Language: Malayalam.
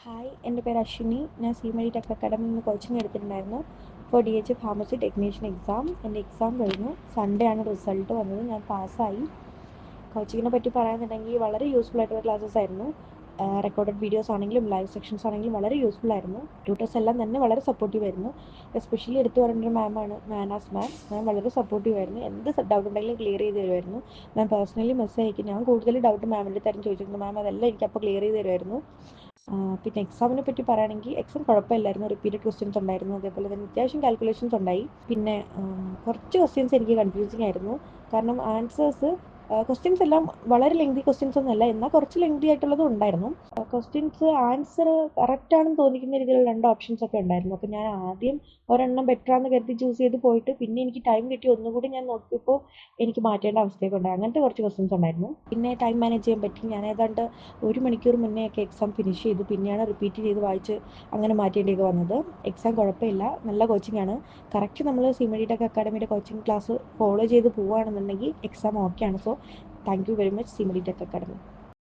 ഹായ്, എൻ്റെ പേര് അശ്വിനി. ഞാൻ സീമഴി ടെക് അക്കാഡമിയിൽ നിന്ന് കോച്ചിങ് എടുത്തിട്ടുണ്ടായിരുന്നു for DH pharmacy technician exam. എൻ്റെ എക്സാം കഴിഞ്ഞു. സൺഡേ ആണ് റിസൾട്ട് വന്നത്. ഞാൻ പാസ്സായി. കോച്ചിങ്ങിനെ പറ്റി പറയുകയാണെന്നുണ്ടെങ്കിൽ വളരെ യൂസ്ഫുൾ ആയിട്ടുള്ള ക്ലാസ്സസ് ആയിരുന്നു. റെക്കോർഡഡ് വീഡിയോസ് ആണെങ്കിലും ലൈവ് സെക്ഷൻസ് ആണെങ്കിലും വളരെ യൂസ്ഫുൾ ആയിരുന്നു. ട്യൂട്ടേഴ്സ് എല്ലാം തന്നെ വളരെ സപ്പോർട്ടീവ് ആയിരുന്നു. എസ്പെഷ്യലി എടുത്തു പറയേണ്ട ഒരു മാമാണ് മാനാസ് മാം വളരെ സപ്പോർട്ടീവ് ആയിരുന്നു. എന്ത് ഡൗട്ട് ഉണ്ടെങ്കിലും ക്ലിയർ ചെയ്ത് തരുമായിരുന്നു. ഞാൻ പേഴ്സണലി മെസ്സേജ് അയക്കും. ഞാൻ കൂടുതൽ ഡൗട്ട് മാമിൻ്റെ തരം ചോദിച്ചിട്ടുണ്ട്. മാം അതെല്ലാം എനിക്ക് അപ്പോൾ ക്ലിയർ ചെയ്ത് തരുമായിരുന്നു. പിന്നെ എക്സാമിനെ പറ്റി പറയുകയാണെങ്കിൽ എക്സാം കുഴപ്പമില്ലായിരുന്നു. റിപ്പീറ്റഡ് ക്വസ്റ്റ്യൻസ് ഉണ്ടായിരുന്നു. അതേപോലെ തന്നെ അത്യാവശ്യം കാൽക്കുലേഷൻസ് ഉണ്ടായി. പിന്നെ കുറച്ച് ക്വസ്റ്റ്യൻസ് എനിക്ക് കൺഫ്യൂസിങ് ആയിരുന്നു. കാരണം ആൻസേഴ്സ് ക്വസ്റ്റ്യൻസ് എല്ലാം വളരെ ലെങ്തി ക്വസ്റ്റ്യൻസ് ഒന്നുമല്ല, എന്നാൽ കുറച്ച് ലെങ്തി ആയിട്ടുള്ളതും ഉണ്ടായിരുന്നു. ക്വസ്റ്റ്യൻസ് ആൻസർ കറക്റ്റ് ആണെന്ന് തോന്നിക്കുന്ന രീതിയിലുള്ള 2 ഓപ്ഷൻസ് ഒക്കെ ഉണ്ടായിരുന്നു. അപ്പോൾ ഞാൻ ആദ്യം ഒരെണ്ണം ബെറ്ററാന്ന് കരുതി ചൂസ് ചെയ്ത് പോയിട്ട് പിന്നെ എനിക്ക് ടൈം കിട്ടി ഒന്നുകൂടി ഞാൻ നോക്കിയപ്പോൾ എനിക്ക് മാറ്റേണ്ട അവസ്ഥയൊക്കെ ഉണ്ടായി. അങ്ങനത്തെ കുറച്ച് ക്വസ്റ്റ്യൻസ് ഉണ്ടായിരുന്നു. പിന്നെ ടൈം മാനേജ് ചെയ്യാൻ പറ്റി. ഞാൻ ഏതാണ്ട് 1 മണിക്കൂർ മുന്നേ ഒക്കെ എക്സാം ഫിനിഷ് ചെയ്തു. പിന്നെയാണ് റിപ്പീറ്റ് ചെയ്ത് വായിച്ച് അങ്ങനെ മാറ്റേണ്ടിയൊക്കെ വന്നത്. എക്സാം കുഴപ്പമില്ല, നല്ല കോച്ചിങ് ആണ്. കറക്റ്റ് നമ്മൾ സീമഴി ടെക് അക്കാഡമിയുടെ കോച്ചിങ് ക്ലാസ് ഫോളോ ചെയ്ത് പോവുകയാണെന്നുണ്ടെങ്കിൽ എക്സാം ഓക്കെയാണ്. So thank you very much Seemazhi tech academy.